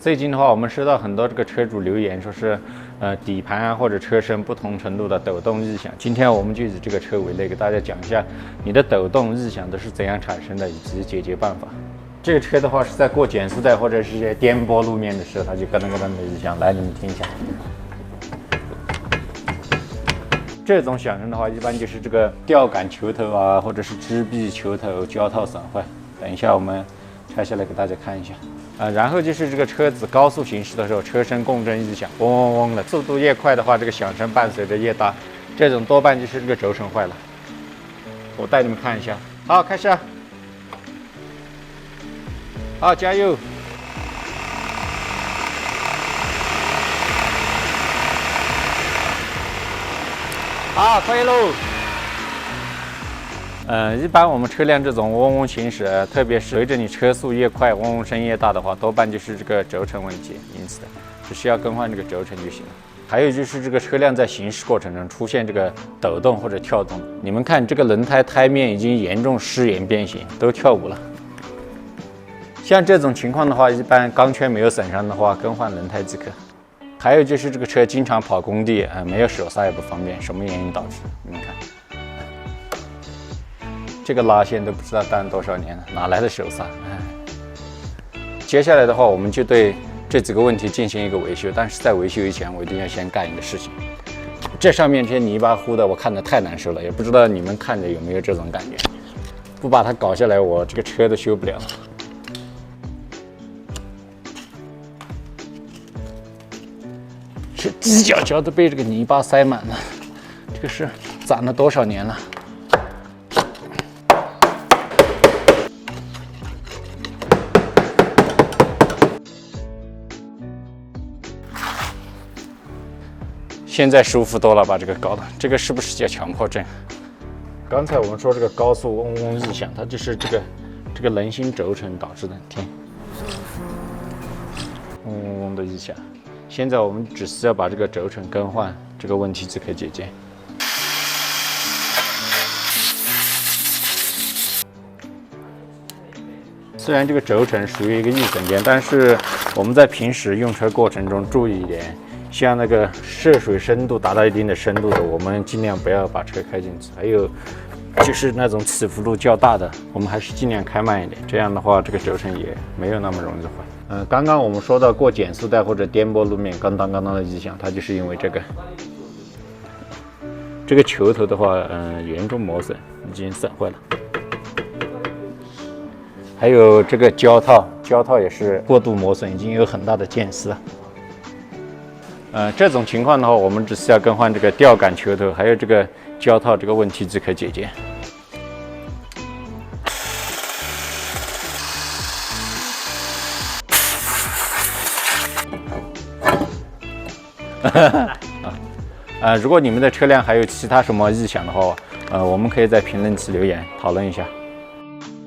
最近的话，我们收到很多这个车主留言，说是底盘啊或者车身不同程度的抖动异响。今天我们就以这个车为例，给大家讲一下你的抖动异响都是怎样产生的，以及解决办法。这个车的话是在过减速带或者是一些颠簸路面的时候，它就咯噔咯噔的异响。来，你们听一下。这种响声的话，一般就是这个吊杆球头啊，或者是支臂球头胶套损坏。等一下我们拆下来给大家看一下。然后就是这个车子高速行驶的时候，车身共振异响，嗡嗡嗡的，速度越快的话，这个响声伴随着越大，这种多半就是这个轴承坏了。我带你们看一下，好，开始，好，加油，好，可以喽。一般我们车辆这种嗡嗡行驶，特别是随着你车速越快，嗡嗡声越大的话，多半就是这个轴承问题引起的，只需要更换这个轴承就行了。还有就是这个车辆在行驶过程中出现这个抖动或者跳动，你们看这个轮胎胎面已经严重失圆变形，都跳舞了。像这种情况的话，一般钢圈没有损伤的话，更换轮胎即可。还有就是这个车经常跑工地，没有手刹也不方便，什么原因导致？你们看。这个拉线都不知道当多少年了，哪来的手刹？接下来的话，我们就对这几个问题进行一个维修。但是在维修以前，我一定要先干一个事情。这上面这些泥巴糊的，我看着太难受了，也不知道你们看着有没有这种感觉？不把它搞下来，我这个车都修不了了。是犄角角都被这个泥巴塞满了，这个是攒了多少年了？现在舒服多了，把这个搞的，这个是不是叫强迫症？刚才我们说这个高速嗡嗡异响，它就是这个轮心轴承导致的，听，嗡嗡嗡的异响。现在我们只需要把这个轴承更换，这个问题就可以解决。虽然这个轴承属于一个易损件，但是我们在平时用车过程中注意一点。像那个涉水深度达到一定的深度的，我们尽量不要把车开进去。还有就是那种起伏度较大的，我们还是尽量开慢一点。这样的话，这个轴承也没有那么容易坏。刚刚我们说到过减速带或者颠簸路面刚当的异响，它就是因为这个球头的话，严重磨损，已经损坏了。还有这个胶套也是过度磨损，已经有很大的间隙了。这种情况的话，我们只需要更换这个吊杆球头，还有这个胶套，这个问题即可解决。如果你们的车辆还有其他什么异响的话，我们可以在评论区留言讨论一下。